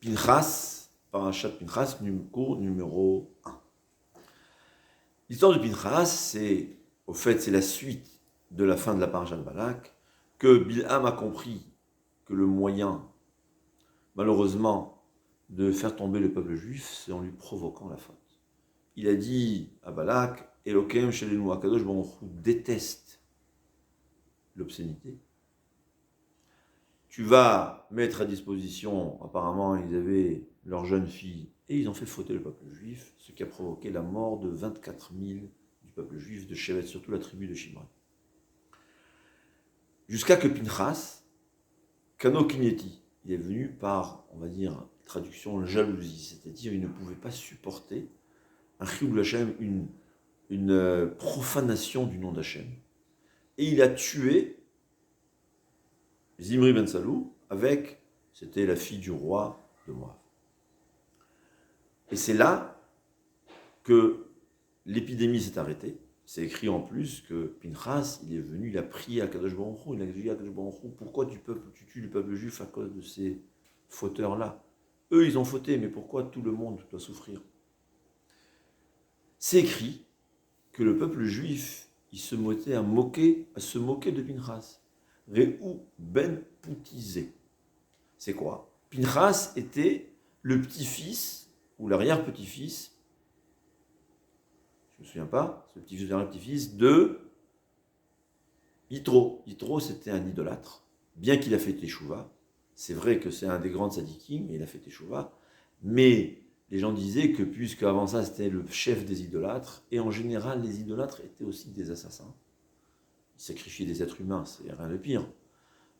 Pinchas, Parashat Pinchas, cours numéro 1. L'histoire de Pinchas, c'est la suite de la fin de la Parashat Balak, que Bilham a compris que le moyen, malheureusement, de faire tomber le peuple juif, c'est en lui provoquant la faute. Il a dit à Balak, Elokem Shelenu Akadosh Baruch Hu déteste l'obscénité. Tu vas mettre à disposition, apparemment ils avaient leur jeune fille, et ils ont fait fauter le peuple juif, ce qui a provoqué la mort de 24 000 du peuple juif de Shevet, surtout la tribu de Shimron. Jusqu'à que Pinchas, Kano Kinyeti, il est venu par, on va dire, traduction jalousie, c'est-à-dire il ne pouvait pas supporter un chiyuv l'Hashem, une profanation du nom d'Hashem. Et il a tué Zimri ben Salou avec, c'était la fille du roi de Moab. Et c'est là que l'épidémie s'est arrêtée. C'est écrit en plus que Pinchas, il est venu, il a prié à Kadosh Baruch Hu, il a dit à Kadosh Baruch Hu, pourquoi tu tues le peuple juif à cause de ces fauteurs-là? Eux, ils ont fauté, mais pourquoi tout le monde doit souffrir? C'est écrit que le peuple juif, il se mettait à se moquer de Pinchas. Réhou ben Poutizé. C'est quoi? Pinchas était le petit-fils ou l'arrière-petit-fils, je ne me souviens pas, ce petit-fils ou l'arrière-petit-fils de Yitro. Yitro, c'était un idolâtre, bien qu'il a fait Teshuvah. C'est vrai que c'est un des grands tzadikim, mais il a fait Teshuvah. Mais les gens disaient que, puisque avant ça, c'était le chef des idolâtres, et en général, les idolâtres étaient aussi des assassins. Ils sacrifiaient des êtres humains, c'est rien de pire.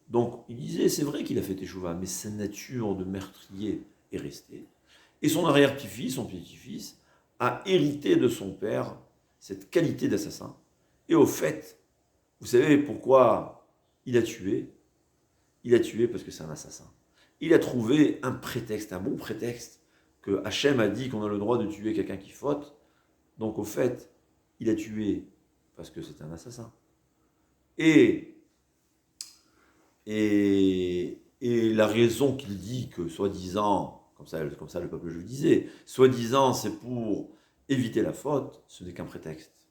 Donc, il disait, c'est vrai qu'il a fait Teshuvah, mais sa nature de meurtrier est restée. Et son arrière-petit-fils, son petit-fils, a hérité de son père cette qualité d'assassin. Et au fait, vous savez pourquoi il a tué? Il a tué parce que c'est un assassin. Il a trouvé un prétexte, un bon prétexte, que Hachem a dit qu'on a le droit de tuer quelqu'un qui faute. Donc au fait, il a tué parce que c'est un assassin. Et la raison qu'il dit que, soi-disant, comme ça le peuple juif disait, soi-disant c'est pour éviter la faute, ce n'est qu'un prétexte.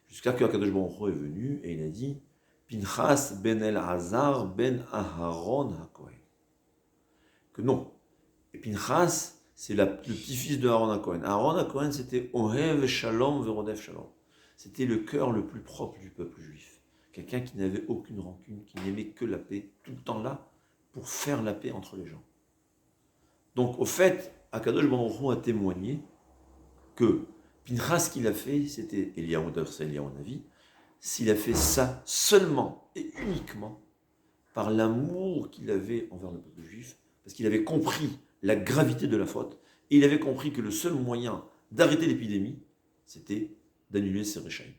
Jusqu'à que Akadosh Baruch Hu est venu et il a dit Pinchas ben El-Hazar ben Aharon HaKohen. Que non. Et Pinchas, c'est le petit-fils de Aaron HaKohen. Aaron HaKohen, c'était Ohev Shalom Verodef Shalom. C'était le cœur le plus propre du peuple juif. Quelqu'un qui n'avait aucune rancune, qui n'aimait que la paix, tout le temps là, pour faire la paix entre les gens. Donc, au fait, Akadosh Baruch Hu a témoigné que Pinchas, qu'il a fait, c'était Eliyahu Navi, s'il a fait ça seulement et uniquement par l'amour qu'il avait envers le peuple juif, parce qu'il avait compris la gravité de la faute, et il avait compris que le seul moyen d'arrêter l'épidémie, c'était d'annuler ces réchaïm.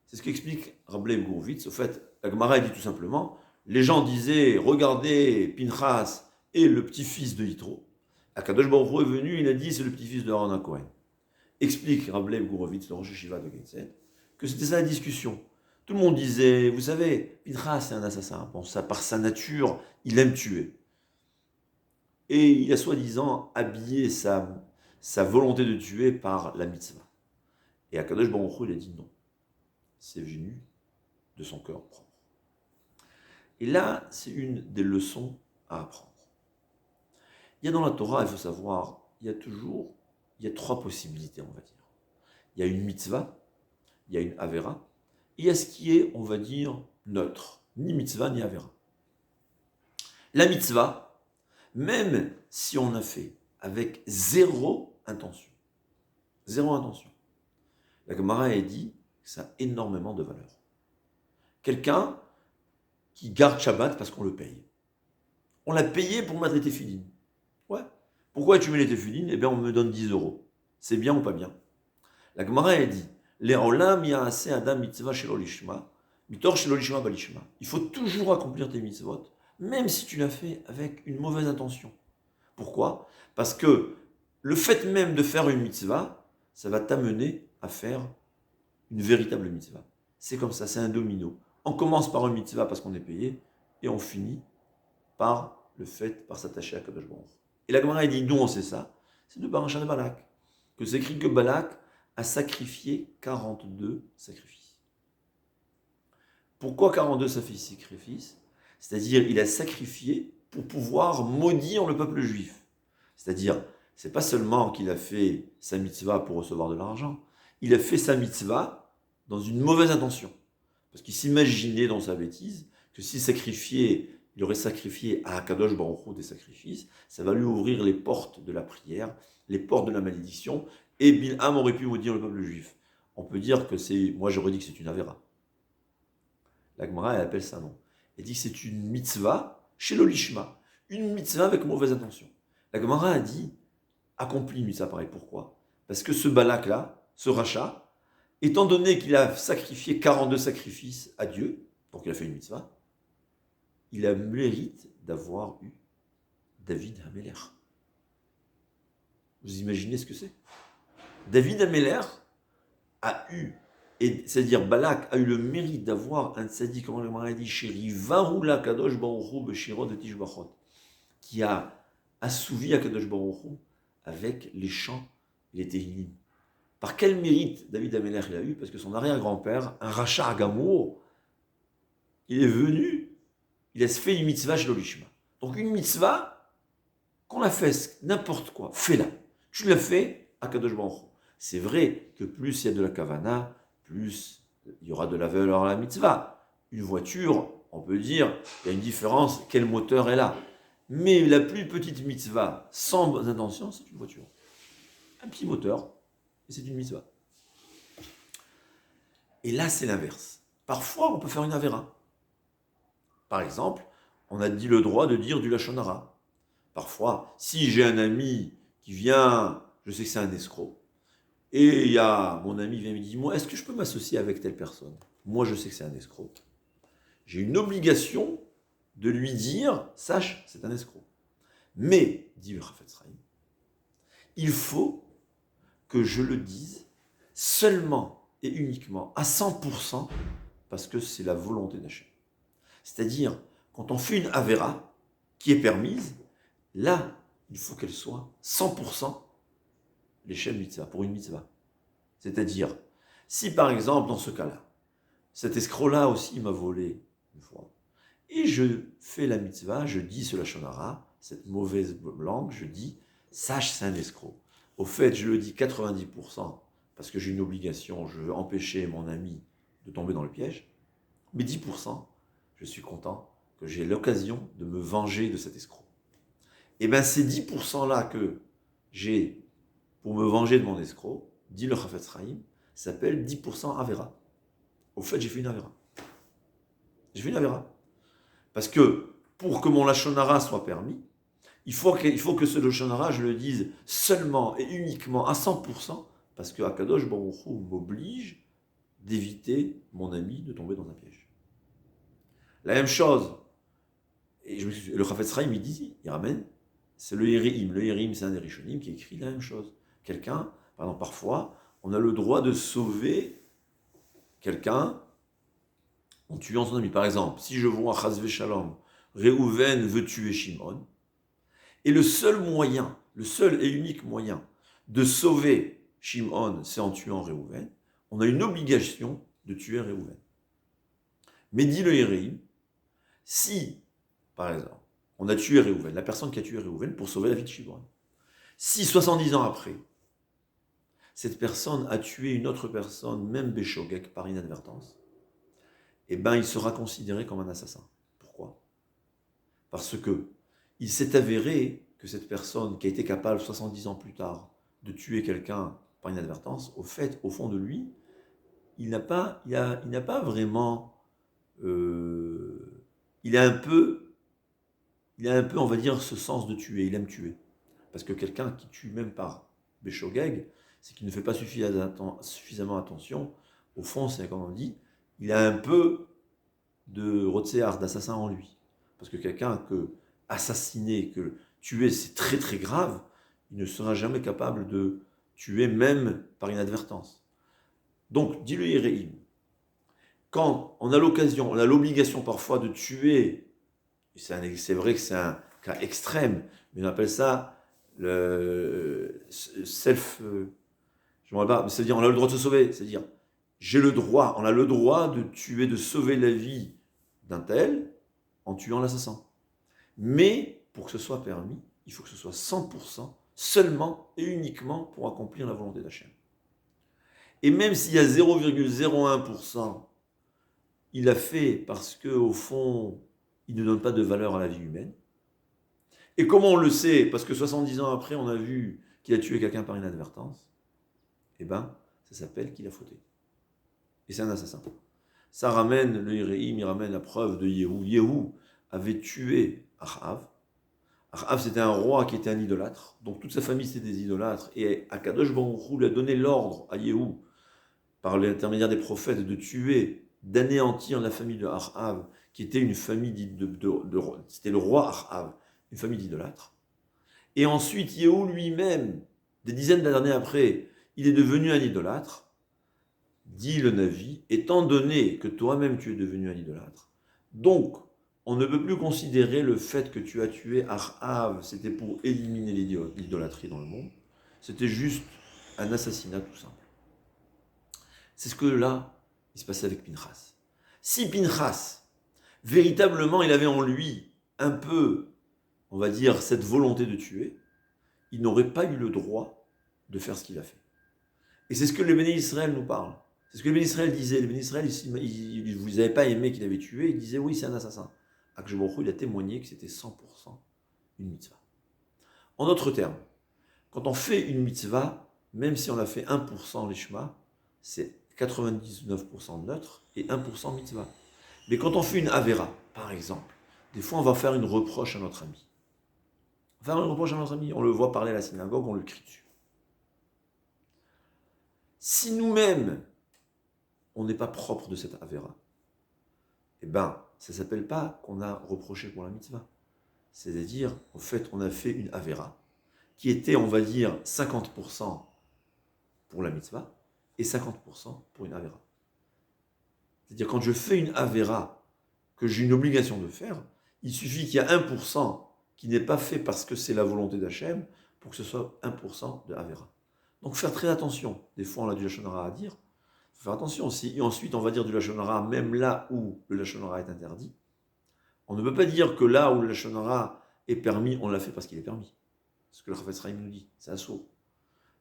C'est ce qu'explique Rabbi Gourovitz. Au fait, la Gemara dit tout simplement, les gens disaient, regardez, Pinchas est le petit-fils de Yitro. Akadosh Baruch Hu est venu, il a dit, c'est le petit-fils de Aaron HaKohen. Explique Rabbi Gourovitz, le Rosh Hashiva de Getzet, que c'était ça la discussion. Tout le monde disait, vous savez, Pinchas c'est un assassin. Bon, ça, par sa nature, il aime tuer. Et il a soi-disant habillé sa volonté de tuer par la mitzvah. Et Akadosh Baruch Hu, il a dit non. C'est venu de son cœur propre. Et là, c'est une des leçons à apprendre. Il y a dans la Torah, il faut savoir, il y a trois possibilités, on va dire. Il y a une mitzvah, il y a une avera, et il y a ce qui est, on va dire, neutre, ni mitzvah ni avera. La mitzvah, même si on a fait avec zéro intention, la Gemara a dit que ça a énormément de valeur. Quelqu'un qui garde Shabbat parce qu'on le paye. On l'a payé pour mettre les téphilines. Ouais. Pourquoi tu mets les téphilines? Eh bien, on me donne 10 euros. C'est bien ou pas bien? La Gemara a dit Le'olam ya'aseh adam mitzvah shelo lishma, mitor shelo lishma balishma. Il faut toujours accomplir tes mitzvot, même si tu l'as fait avec une mauvaise intention. Pourquoi? Parce que le fait même de faire une mitzvah, ça va t'amener à faire une véritable mitzvah. C'est comme ça, c'est un domino. On commence par une mitzvah parce qu'on est payé, et on finit par le fait par s'attacher à Kadosh Baruch Hu. Et la Gemara dit, d'où on sait ça? C'est de Parashat de Balak, que c'est écrit que Balak a sacrifié 42 sacrifices. Pourquoi 42 sacrifices? C'est-à-dire, il a sacrifié pour pouvoir maudire le peuple juif. C'est-à-dire, c'est pas seulement qu'il a fait sa mitzvah pour recevoir de l'argent, il a fait sa mitzvah dans une mauvaise intention. Parce qu'il s'imaginait dans sa bêtise que s'il sacrifiait, il aurait sacrifié à Akadosh Baruch Hu des sacrifices, ça va lui ouvrir les portes de la prière, les portes de la malédiction, et Bilham aurait pu maudire le peuple juif. On peut dire que c'est, moi j'aurais dit que c'est une avéra. La Gemara, elle appelle ça non. Elle dit que c'est une mitzvah chez l'olishma, une mitzvah avec mauvaise intention. La Gemara a dit, accomplit une mitzvah pareil. Pourquoi? Parce que ce Balak-là, ce rachat, étant donné qu'il a sacrifié 42 sacrifices à Dieu, donc il a fait une mitzvah, il a le mérite d'avoir eu David Hameler. Vous imaginez ce que c'est? David Hameler a eu, c'est-à-dire Balak a eu le mérite d'avoir un tzaddik, comme le Gemara dit, chéri, Varula Kadosh Baruch Hu Beshiro de Tishbachot, qui a assouvi à Kadosh Baruch Hu avec les chants et les Tehillim. Par quel mérite David Hameler il a eu? Parce que son arrière-grand-père, un rachat Gamour, il est venu, il a fait une mitzvah chez l'Olishma. Donc une mitzvah, qu'on a fait n'importe quoi, fais-la. Tu l'as fait à Kadosh Baruch Hu. C'est vrai que plus il y a de la kavana, plus il y aura de la valeur à la mitzvah. Une voiture, on peut dire, il y a une différence, quel moteur elle a. Mais la plus petite mitzvah, sans intention, c'est une voiture. Un petit moteur, et c'est une mitzvah. Et là, c'est l'inverse. Parfois, on peut faire une avéra. Par exemple, on a dit le droit de dire du lachon hara. Parfois, si j'ai un ami qui vient, je sais que c'est un escroc, et il y a mon ami qui vient me dire, moi, est-ce que je peux m'associer avec telle personne? Moi, je sais que c'est un escroc. J'ai une obligation de lui dire, sache, c'est un escroc. Mais, dit le Chafetz Chaim, il faut que je le dise seulement et uniquement à 100% parce que c'est la volonté d'Hachem. C'est-à-dire, quand on fait une avéra qui est permise, là, il faut qu'elle soit 100% l'échelle mitzvah, pour une mitzvah. C'est-à-dire, si par exemple, dans ce cas-là, cet escroc-là aussi m'a volé une fois, et je fais la mitzvah, je dis ce lachon hara, cette mauvaise langue, je dis, sache, c'est un escroc. Au fait, je le dis 90% parce que j'ai une obligation, je veux empêcher mon ami de tomber dans le piège, mais 10%, je suis content que j'ai l'occasion de me venger de cet escroc. Et bien ces 10%-là que j'ai pour me venger de mon escroc, dit le Chafetz Chaim, s'appelle 10% Avera. Au fait, j'ai fait une Avera. J'ai fait une Avera. Parce que pour que mon lachon hara soit permis, il faut que ce lachon hara, je le dise seulement et uniquement à 100%, parce que Akadosh Baruch Hu m'oblige d'éviter mon ami de tomber dans un piège. La même chose, et le Chafetz Chaim, il ramène, c'est le Yereim. Le Yereim, c'est un des Rishonim qui écrit la même chose. Quelqu'un, pardon, parfois, on a le droit de sauver quelqu'un en tuant son ami. Par exemple, si je vois Chas Veshalom, Réhouven veut tuer Shimon, et le seul moyen, le seul et unique moyen de sauver Shimon, c'est en tuant Réhouven, on a une obligation de tuer Réhouven. Mais dit le Yereim, si, par exemple, on a tué Réhouven, la personne qui a tué Réhouven pour sauver la vie de Shimon, si 70 ans après, cette personne a tué une autre personne, même Béchogek, par inadvertance, eh bien, il sera considéré comme un assassin. Pourquoi? Parce que il s'est avéré que cette personne qui a été capable, 70 ans plus tard, de tuer quelqu'un par inadvertance, au fait, au fond de lui, il n'a pas vraiment... il a un peu, on va dire, ce sens de tuer. Il aime tuer. Parce que quelqu'un qui tue même par Béchogeg, c'est qu'il ne fait pas suffisamment attention. Au fond, c'est comme on dit, il a un peu de Rotséar, d'assassin en lui. Parce que quelqu'un que assassiner, que tuer, c'est très très grave, il ne sera jamais capable de tuer même par inadvertance. Donc, dit le Yereim, quand on a l'occasion, on a l'obligation parfois de tuer, c'est vrai que c'est cas extrême, mais on appelle ça le self, je ne me rappelle pas, c'est-à-dire on a le droit de se sauver, c'est-à-dire on a le droit de tuer, de sauver la vie d'un tel en tuant l'assassin. Mais pour que ce soit permis, il faut que ce soit 100% seulement et uniquement pour accomplir la volonté d'Hachem. Et même s'il y a 0,01%, il a fait parce qu'au fond, il ne donne pas de valeur à la vie humaine. Et comment on le sait? Parce que 70 ans après, on a vu qu'il a tué quelqu'un par inadvertance. Eh bien, ça s'appelle qu'il a fauté. Et c'est un assassin. Ça ramène le Iréim, il ramène la preuve de Yehou. Yehou avait tué Achav. Achav, c'était un roi qui était un idolâtre. Donc toute sa famille, c'était des idolâtres. Et Akadosh Baruch Hu lui a donné l'ordre à Yehou, par l'intermédiaire des prophètes, de tuer, d'anéantir la famille de Achav, qui était une famille c'était le roi Achav, une famille d'idolâtres. Et ensuite, Yehou lui-même, des dizaines d'années après, il est devenu un idolâtre. Dit le Navi, étant donné que toi-même tu es devenu un idolâtre, donc on ne peut plus considérer le fait que tu as tué Achav, c'était pour éliminer l'idolâtrie dans le monde, c'était juste un assassinat tout simple. C'est ce que là, il se passait avec Pinchas. Si Pinchas, véritablement, il avait en lui un peu, on va dire, cette volonté de tuer, il n'aurait pas eu le droit de faire ce qu'il a fait. Et c'est ce que le Béné Israël nous parle. C'est ce que le Béné Israël disait. Le Béné Israël, vous n'avez pas aimé qu'il avait tué, il disait oui, c'est un assassin. Akadosh Baruch Hu, il a témoigné que c'était 100% une mitzvah. En d'autres termes, quand on fait une mitzvah, même si on a fait 1% l'ishma, c'est 99% neutre et 1% mitzvah. Mais quand on fait une avera, par exemple, des fois on va faire une reproche à notre ami. Faire une reproche à notre ami, on le voit parler à la synagogue, on le crie dessus. Si nous-mêmes, on n'est pas propre de cette avera, eh bien, ça ne s'appelle pas qu'on a reproché pour la mitzvah. C'est-à-dire, en fait, on a fait une avera qui était, on va dire, 50% pour la mitzvah et 50% pour une avera. C'est-à-dire, quand je fais une avera que j'ai une obligation de faire, il suffit qu'il y ait 1% qui n'est pas fait parce que c'est la volonté d'Hachem pour que ce soit 1% de avera. Donc, faire très attention. Des fois, on a du lachon hara à dire. Il faut faire attention. Si ensuite, on va dire du lachon hara même là où le lachon hara est interdit, on ne peut pas dire que là où le lachon hara est permis, on l'a fait parce qu'il est permis. C'est ce que le Chafetz Chaim nous dit. C'est assaut.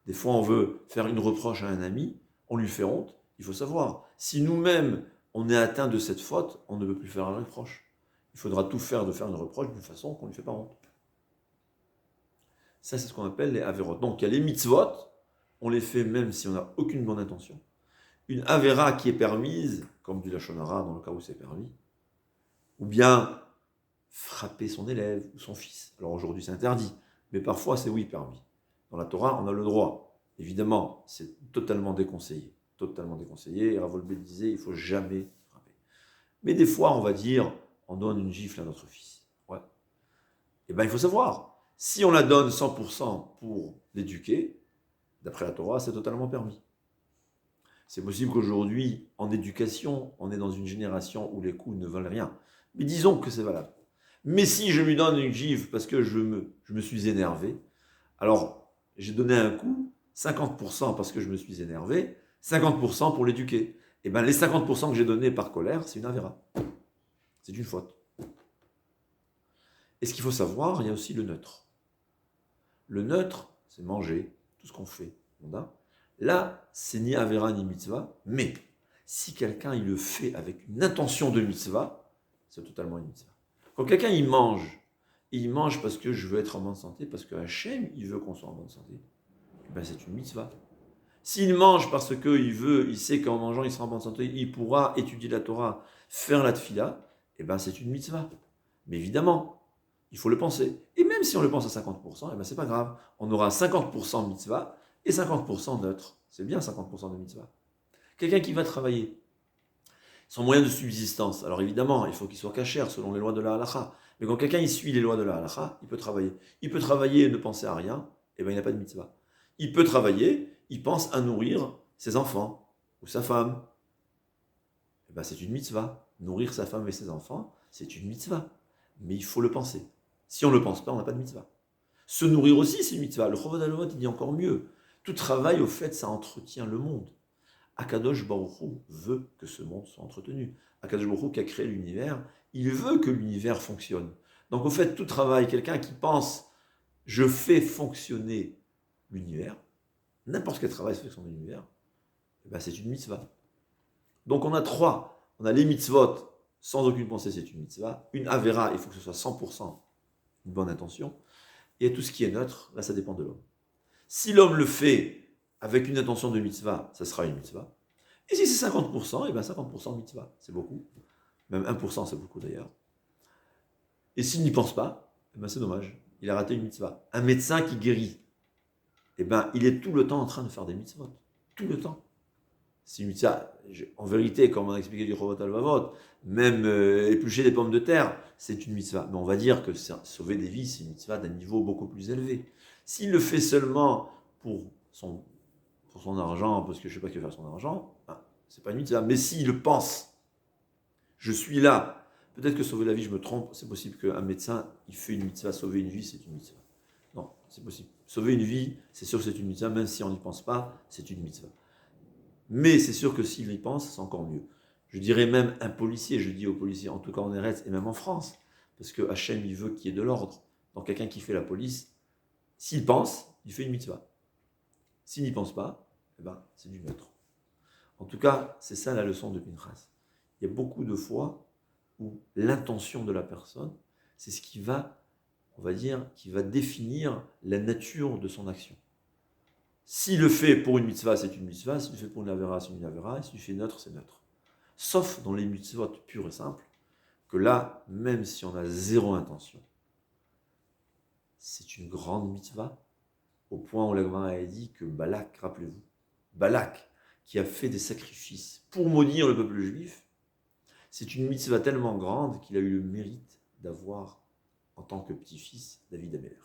Des fois, on veut faire une reproche à un ami, on lui fait honte. Il faut savoir, si nous-mêmes, on est atteint de cette faute, on ne peut plus faire un reproche. Il faudra tout faire de faire une reproche d'une façon qu'on ne lui fait pas honte. Ça, c'est ce qu'on appelle les averot. Donc, il y a les mitzvot, on les fait même si on n'a aucune bonne intention. Une avera qui est permise, comme du lachon hara dans le cas où c'est permis, ou bien frapper son élève ou son fils. Alors aujourd'hui, c'est interdit, mais parfois, c'est oui permis. Dans la Torah, on a le droit. Évidemment, c'est totalement déconseillé. Totalement déconseillé. Et Rav Wolbe disait, il ne faut jamais frapper. Mais des fois, on va dire, on donne une gifle à notre fils. Ouais. Eh bien, il faut savoir, si on la donne 100% pour l'éduquer, d'après la Torah, c'est totalement permis. C'est possible qu'aujourd'hui, en éducation, on est dans une génération où les coups ne valent rien. Mais disons que c'est valable. Mais si je lui donne une gifle parce que je me suis énervé, alors j'ai donné un coup, 50% parce que je me suis énervé, 50% pour l'éduquer. Et bien les 50% que j'ai donnés par colère, c'est une avera. C'est une faute. Et ce qu'il faut savoir, il y a aussi le neutre. Le neutre, c'est manger, tout ce qu'on fait. Là, c'est ni avera ni mitzvah, mais si quelqu'un il le fait avec une intention de mitzvah, c'est totalement une mitzvah. Quand quelqu'un il mange parce que je veux être en bonne santé, parce que Hachem il veut qu'on soit en bonne santé, eh ben c'est une mitzvah. S'il mange parce il sait qu'en mangeant il sera en bonne santé, il pourra étudier la Torah, faire la tfila, eh ben c'est une mitzvah. Mais évidemment, il faut le penser. Et même si on le pense à 50%, eh ben c'est pas grave. On aura 50% mitzvah et 50% neutre. C'est bien 50% de mitzvah. Quelqu'un qui va travailler, son moyen de subsistance. Alors évidemment, il faut qu'il soit cachère selon les lois de la halakha. Mais quand quelqu'un il suit les lois de la halakha, il peut travailler. Il peut travailler et ne penser à rien, et bien il n'a pas de mitzvah. Il peut travailler, il pense à nourrir ses enfants ou sa femme. Et bien c'est une mitzvah. Nourrir sa femme et ses enfants, c'est une mitzvah. Mais il faut le penser. Si on ne le pense pas, on n'a pas de mitzvah. Se nourrir aussi, c'est une mitzvah. Le Chovot HaLevavot, il dit encore mieux. Tout travail, au fait, ça entretient le monde. Akadosh Baruch Hu veut que ce monde soit entretenu. Akadosh Baruch Hu qui a créé l'univers, il veut que l'univers fonctionne. Donc, au fait, tout travail, quelqu'un qui pense « je fais fonctionner l'univers », n'importe quel travail fait fonctionner l'univers, eh ben, c'est une mitzvah. Donc, on a trois. On a les mitzvot, sans aucune pensée, c'est une mitzvah. Une avera, il faut que ce soit 100% une bonne intention. Et tout ce qui est neutre, là, ça dépend de l'homme. Si l'homme le fait avec une intention de mitzvah, ça sera une mitzvah. Et si c'est 50%, et bien 50% de mitzvah, c'est beaucoup. Même 1%, c'est beaucoup d'ailleurs. Et s'il n'y pense pas, eh ben c'est dommage. Il a raté une mitzvah. Un médecin qui guérit, eh ben, il est tout le temps en train de faire des mitzvot. Tout le temps. C'est une mitzvah. En vérité, comme on a expliqué du Chovot HaLevavot, même éplucher des pommes de terre, c'est une mitzvah. Mais on va dire que sauver des vies, c'est une mitzvah d'un niveau beaucoup plus élevé. S'il le fait seulement pour son argent, parce que je ne sais pas qui va faire son argent, ben, c'est pas une mitzvah. Mais s'il le pense, je suis là, peut-être que sauver la vie, je me trompe, c'est possible qu'un médecin, il fait une mitzvah, sauver une vie, c'est une mitzvah. Non, c'est possible. Sauver une vie, c'est sûr que c'est une mitzvah, même si on n'y pense pas, c'est une mitzvah. Mais c'est sûr que s'il y pense, c'est encore mieux. Je dirais même un policier, je dis aux policiers, en tout cas en Eretz et même en France, parce que Hachem, il veut qu'il y ait de l'ordre. Donc quelqu'un qui fait la police, s'il pense, il fait une mitzvah. S'il n'y pense pas, eh ben, c'est du neutre. En tout cas, c'est ça la leçon de Pinchas. Il y a beaucoup de fois où l'intention de la personne, c'est ce qui va, on va dire, qui va définir la nature de son action. S'il le fait pour une mitzvah, c'est une mitzvah. S'il le fait pour une avera, c'est une avera. Et s'il le fait neutre, c'est neutre. Sauf dans les mitzvot pures et simples, que là, même si on a zéro intention, c'est une grande mitzvah, au point où la Gemara a dit que Balak, rappelez-vous, Balak, qui a fait des sacrifices pour maudire le peuple juif, c'est une mitzvah tellement grande qu'il a eu le mérite d'avoir, en tant que petit-fils, David Améler.